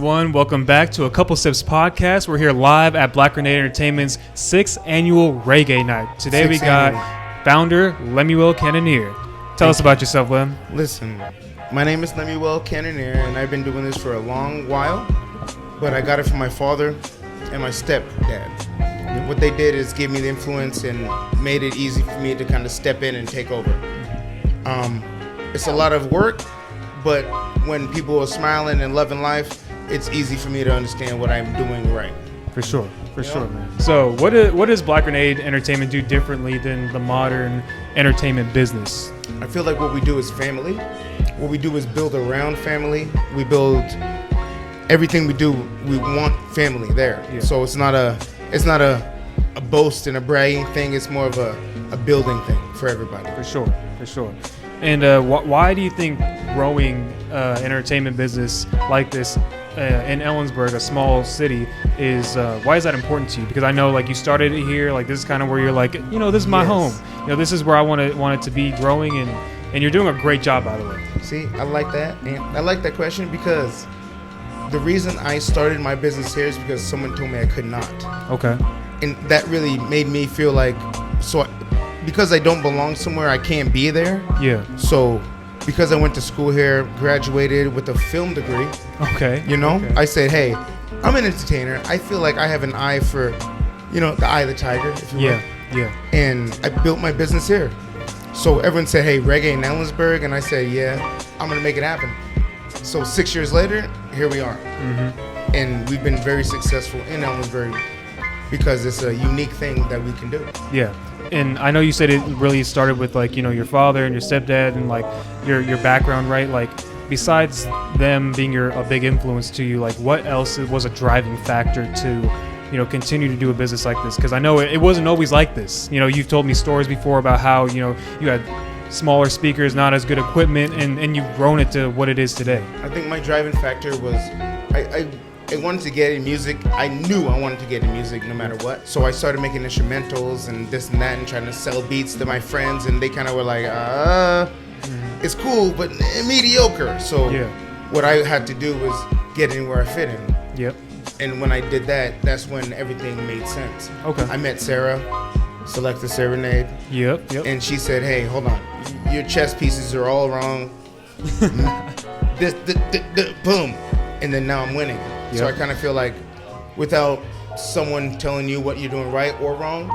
everyone. Welcome back to A Couple Sips Podcast. We're here live at Black Grenade Entertainment's 6th annual Reggae Night. Today we got founder Lemuel Cannoneer. Tell us about yourself, Lem. Listen, my name is Lemuel Cannoneer, and I've been doing this for a long while, but I got it from my father and my stepdad. What they did is give me the influence and made it easy for me to kind of step in and take over. It's a lot of work, but when people are smiling and loving life, it's easy for me to understand what I'm doing right. For sure, man. So what does Black Grenade Entertainment do differently than the modern entertainment business? I feel like what we do is family. What we do is build around family. We build everything we do. We want family there. Yeah. So it's not a boast and a bragging thing. It's more of a building thing for everybody. For sure. And why do you think growing entertainment business like this in Ellensburg, a small city, is why is that important to you? Because I know, like, you started it here, like this is kind of where you're like, this is my home. This is where I want it to be growing, and you're doing a great job, by the way. See, I like that, and I like that question because the reason I started my business here is because someone told me I could not. Okay. And that really made me feel like, because I don't belong somewhere, I can't be there. Yeah. So because I went to school here, graduated with a film degree. Okay. I said, hey, I'm an entertainer. I feel like I have an eye for, the eye of the tiger, if you will. Yeah. And I built my business here. So everyone said, hey, reggae in Ellensburg. And I said, yeah, I'm going to make it happen. So 6 years later, here we are. Mm-hmm. And we've been very successful in Ellensburg because it's a unique thing that we can do. Yeah. And I know you said it really started with, like, your father and your stepdad and, like, your background, right? Like, besides them being a big influence to you, like, what else was a driving factor to, continue to do a business like this? Because I know it wasn't always like this. You've told me stories before about how, you had smaller speakers, not as good equipment, and you've grown it to what it is today. I think my driving factor was I wanted to get in music. I knew I wanted to get in music no matter what. So I started making instrumentals and this and that and trying to sell beats to my friends, and they kind of were like, it's cool, but mediocre. So what I had to do was get in where I fit in. Yep. And when I did that, that's when everything made sense. Okay. I met Sarah, Select the Serenade. Yep. And she said, hey, hold on. Your chess pieces are all wrong. Boom. And then now I'm winning. Yep. So I kind of feel like without someone telling you what you're doing right or wrong,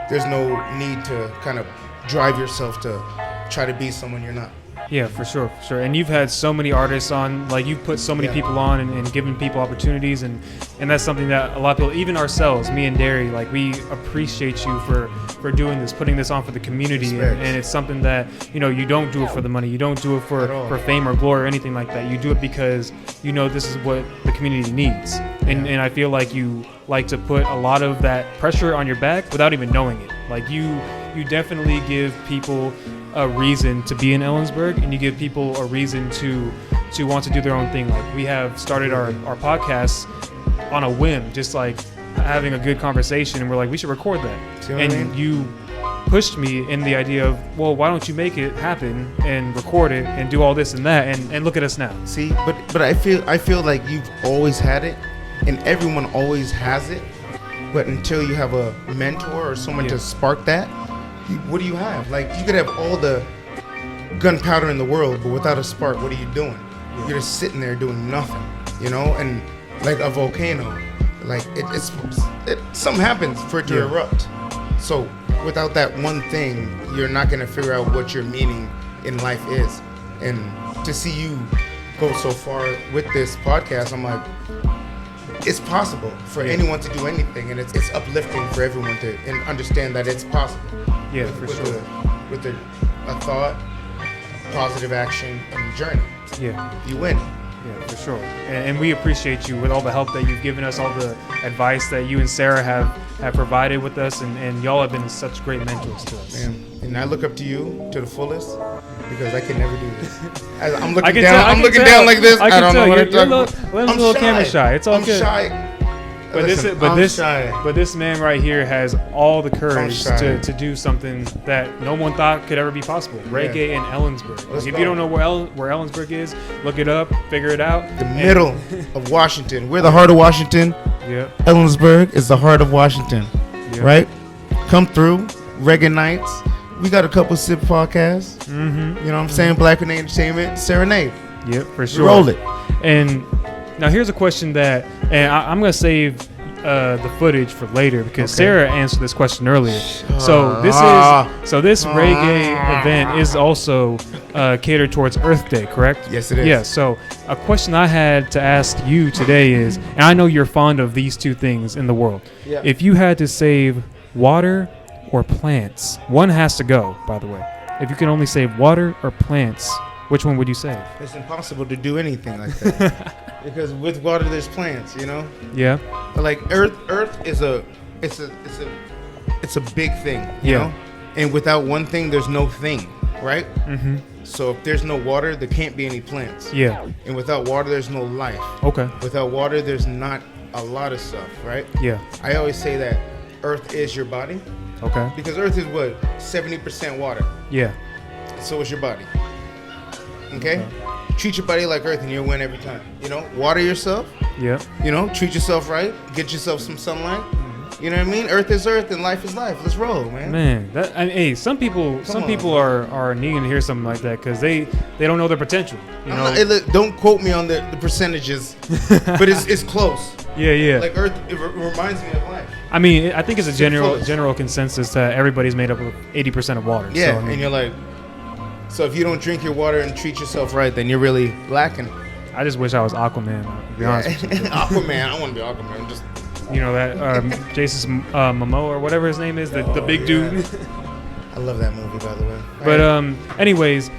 there's no need to kind of drive yourself to try to be someone you're not. Yeah, for sure. And you've had so many artists on, like, you've put so many people on and given people opportunities, and that's something that a lot of people, even ourselves, me and Derry, like, we appreciate you for doing this, putting this on for the community, and it's something that, you don't do it for the money, you don't do it for fame or glory or anything like that. You do it because this is what the community needs, and I feel like you like to put a lot of that pressure on your back without even knowing it. Like, you definitely give people a reason to be in Ellensburg, and you give people a reason to want to do their own thing. Like, we have started our podcast on a whim, just like having a good conversation, and we're like, we should record that. And you pushed me in the idea of, well, why don't you make it happen and record it and do all this and that, and look at us now. See, but I feel like you've always had it, and everyone always has it, but until you have a mentor or someone to spark that, what do you have? Like, you could have all the gunpowder in the world, but without a spark, what are you doing? You're just sitting there doing nothing, and like a volcano, like something happens for it to erupt. So without that one thing, you're not gonna figure out what your meaning in life is. And to see you go so far with this podcast, I'm like, it's possible for anyone to do anything, and it's uplifting for everyone to understand that it's possible. Yeah, for sure. With a thought, positive action, and journey. Yeah, you win. Yeah, for sure. And we appreciate you with all the help that you've given us, all the advice that you and Sarah have provided with us, and y'all have been such great mentors to us. Man, and I look up to you to the fullest because I can never do this. I'm looking down like this. I don't know what I'm talking about. I'm a little camera shy. It's all good. I'm shy. this man right here has all the courage to do something that no one thought could ever be possible. Reggae in Ellensburg. Like, if you don't know where Ellensburg is, look it up, figure it out. The middle of Washington. We're the heart of Washington. Yeah. Ellensburg is the heart of Washington. Yep. Right? Come through. Reggae nights. We got a couple sip podcasts. Mm-hmm. You know what I'm saying? Black Grenade Entertainment. Serenade. Yep, for sure. We roll it. And now here's a question that, and I'm going to save the footage for later because Sarah answered this question earlier. So this reggae event is also catered towards Earth Day, correct? Yes, it is. Yeah. So a question I had to ask you today is, and I know you're fond of these two things in the world. Yeah. If you had to save water or plants, one has to go, by the way. If you can only save water or plants, which one would you save? It's impossible to do anything like that because with water there's plants, you know. Yeah. But like Earth is a big thing, you know. And without one thing, there's no thing, right? Mm-hmm. So if there's no water, there can't be any plants. Yeah. And without water, there's no life. Okay. Without water, there's not a lot of stuff, right? Yeah. I always say that Earth is your body. Okay. Because Earth is what? 70% water. Yeah. So is your body. Okay? Treat your body like Earth and you'll win every time. You know? Water yourself. Yeah. You know? Treat yourself right. Get yourself some sunlight. You know what I mean? Earth is Earth and life is life. Let's roll, man. Man, hey, some people are needing to hear something like that because they don't know their potential. You know? Don't quote me on the percentages, but it's close. Yeah. Like Earth, it reminds me of life. I mean, I think it's a general consensus that everybody's made up of 80% of water. Yeah, so, I mean, and you're like, so if you don't drink your water and treat yourself right, then you're really lacking. I just wish I was Aquaman. To be honest with you. Aquaman, I want to be Aquaman. Just you know that Jason Momoa or whatever his name is, the big dude. I love that movie, by the way. But anyways,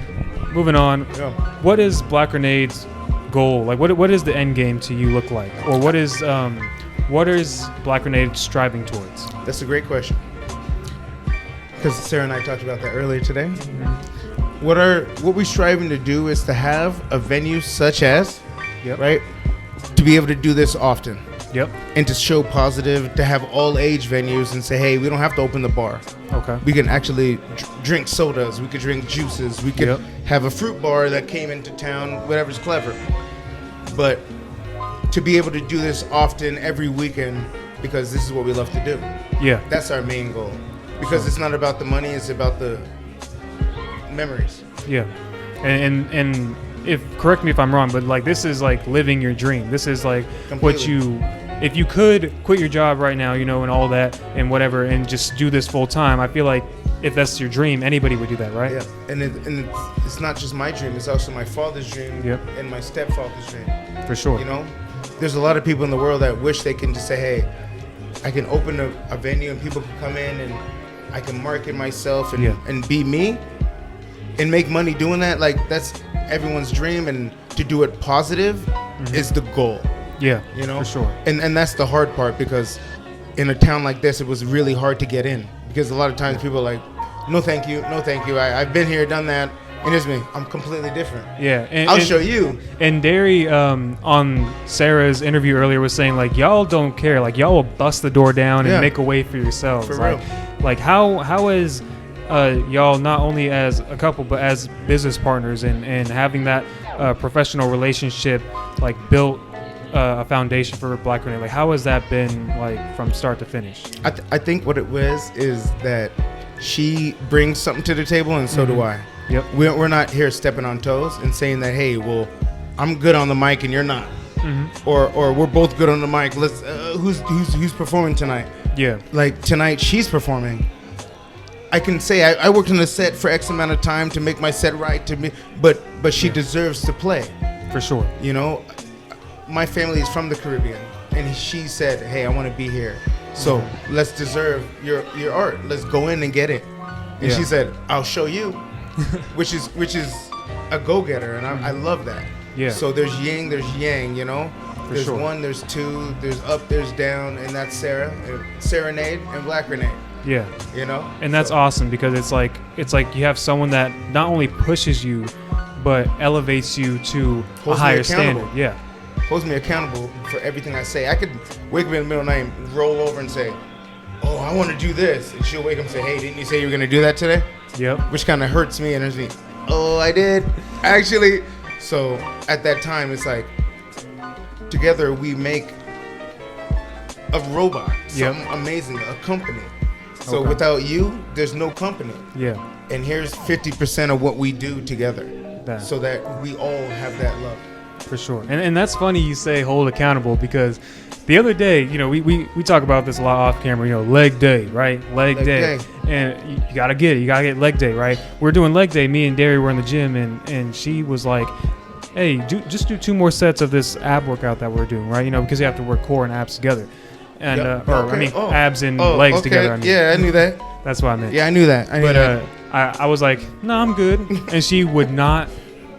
moving on. Yeah. What is Black Grenade's goal? Like, what is the end game to you look like, or what is Black Grenade striving towards? That's a great question. Because Sarah and I talked about that earlier today. Mm-hmm. What we're striving to do is to have a venue such as, right, to be able to do this often. Yep. And to show positive, to have all age venues and say, hey, we don't have to open the bar. Okay. We can actually drink sodas. We could drink juices. We could have a fruit bar that came into town, whatever's clever. But to be able to do this often every weekend, because this is what we love to do. Yeah. That's our main goal. Because it's not about the money, it's about the memories. Yeah. And if correct me if I'm wrong, but like this is like living your dream. This is like Completely. If you could quit your job right now, you know, and all that and whatever, and just do this full time, I feel like if that's your dream, anybody would do that, right? Yeah. And it's not just my dream, it's also my father's dream and my stepfather's dream. For sure. You know, there's a lot of people in the world that wish they can just say, hey, I can open a venue and people can come in and I can market myself and be me and make money doing that. Like, that's everyone's dream, and to do it positive is the goal. Yeah, you know, for sure. And that's the hard part, because in a town like this, it was really hard to get in, because a lot of times people are like, no thank you, I've been here, done that, and here's me, I'm completely different. Yeah, I'll show you. And Derry on Sarah's interview earlier was saying, like, y'all don't care, like y'all will bust the door down and make a way for yourselves. For real. Like how is y'all, not only as a couple but as business partners and having that professional relationship, like, built a foundation for Black Grenade? Like, how has that been, like, from start to finish? I think what it was is that she brings something to the table, and so do I. Yep. We're not here stepping on toes and saying that, hey, well, I'm good on the mic and you're not, or we're both good on the mic. Let's who's performing tonight? Yeah. Like tonight, she's performing. I can say I worked on the set for X amount of time to make my set right to me, but she deserves to play. For sure. You know, my family is from the Caribbean, and she said, hey, I want to be here, so let's deserve your art. Let's go in and get it. And she said, I'll show you, which is a go-getter, and I love that. Yeah. So there's yin, there's yang, you know. There's one, there's two, there's up, there's down, and that's Sarah, Serenade, and Black Grenade. Yeah. You know? And that's awesome, because it's like you have someone that not only pushes you, but elevates you to a higher standard. Yeah. holds me accountable for everything I say. I could wake up in the middle of the night and roll over and say, oh, I want to do this. And she'll wake up and say, hey, didn't you say you were going to do that today? Yep. Which kind of hurts me and hurts me. Oh, I did. Actually. So at that time, it's like, together we make a robot. Something amazing. A company. So without you, there's no company. Yeah. And here's 50% of what we do together. So that we all have that love. For sure. And that's funny you say hold accountable, because the other day, you know, we talk about this a lot off camera, you know, leg day, right? Leg day. And you got to get it. You got to get leg day, right? We're doing leg day. Me and Derry were in the gym, and she was like, hey, just do 2 more sets of this ab workout that we're doing, right? You know, because you have to work core and abs together. And abs and legs together. I mean. Yeah, I knew that. That's what I meant. Yeah, I knew that. I was like, no, I'm good. And she would not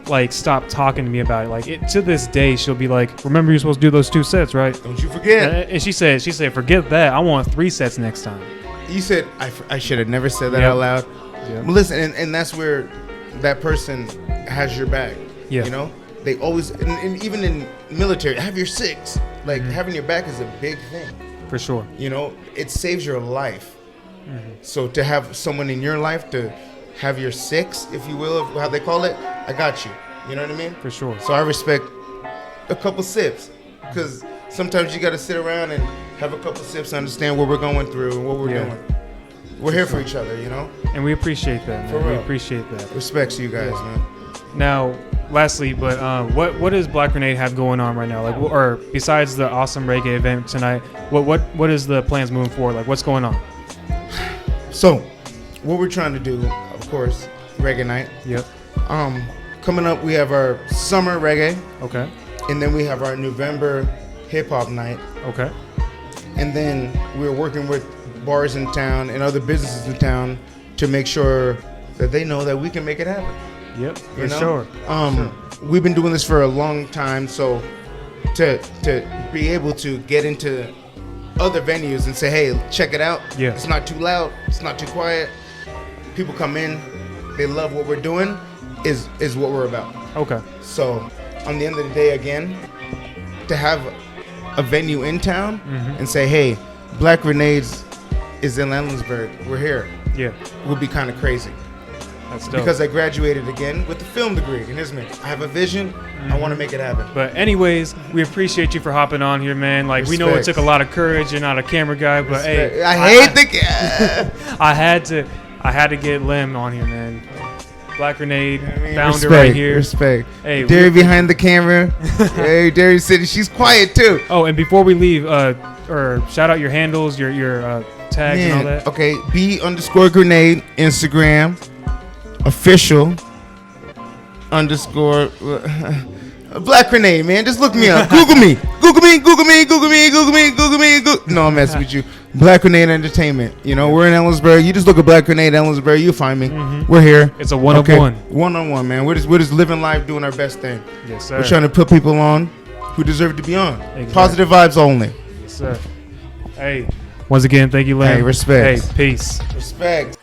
like stop talking to me about it. Like to this day, she'll be like, remember you're supposed to do those 2 sets, right? Don't you forget. And she said, forget that. I want 3 sets next time. You said, I should have never said that out loud. Yep. Well, listen, and that's where that person has your back. Yeah. You know, they always, and even in military, have your 6. Like having your back is a big thing. For sure. You know, it saves your life. So to have someone in your life to have your 6, if you will, how they call it, I got you. You know what I mean? For sure. So I respect a couple sips, because sometimes you got to sit around and have a couple sips to understand what we're going through and what we're doing. We're here for each other, you know? And we appreciate that, man. For real. We appreciate that. Respects to you guys, man. Now, lastly, but what does Black Grenade have going on right now? Like, or besides the awesome reggae event tonight, what is the plans moving forward? Like, what's going on? So, what we're trying to do, of course, reggae night. Yep. Coming up, we have our summer reggae. Okay. And then we have our November hip hop night. Okay. And then we're working with bars in town and other businesses in town to make sure that they know that we can make it happen. Yep, for sure. We've been doing this for a long time, so to be able to get into other venues and say, hey, check it out. Yeah. It's not too loud. It's not too quiet. People come in. They love what we're doing is what we're about. Okay. So on the end of the day, again, to have a venue in town and say, hey, Black Grenades is in Ellensburg. We're here. Yeah. Would be kind of crazy. That's dope. Because I graduated again with a film degree. And here's me. I have a vision. I want to make it happen. But anyways, we appreciate you for hopping on here, man. Like, we know it took a lot of courage. You're not a camera guy, but hey. I hate the I had to get Lem on here, man. Black Grenade, founder right here. Respect. Hey, Derry behind the camera. Hey, Derry City. She's quiet too. Oh, and before we leave, or shout out your handles, your tags and all that. Okay, B_Grenade Instagram. Official _ Black Grenade, man. Just look me up. Google me. No, I'm messing with you. Black Grenade Entertainment. You know, we're in Ellensburg. You just look at Black Grenade Ellensburg, you'll find me. We're here. It's a one-on-one. One-on-one, man. We're just living life, doing our best thing. Yes, sir. We're trying to put people on who deserve to be on. Exactly. Positive vibes only. Yes, sir. Hey, once again, thank you, Len. Hey, respect. Hey, peace. Respect.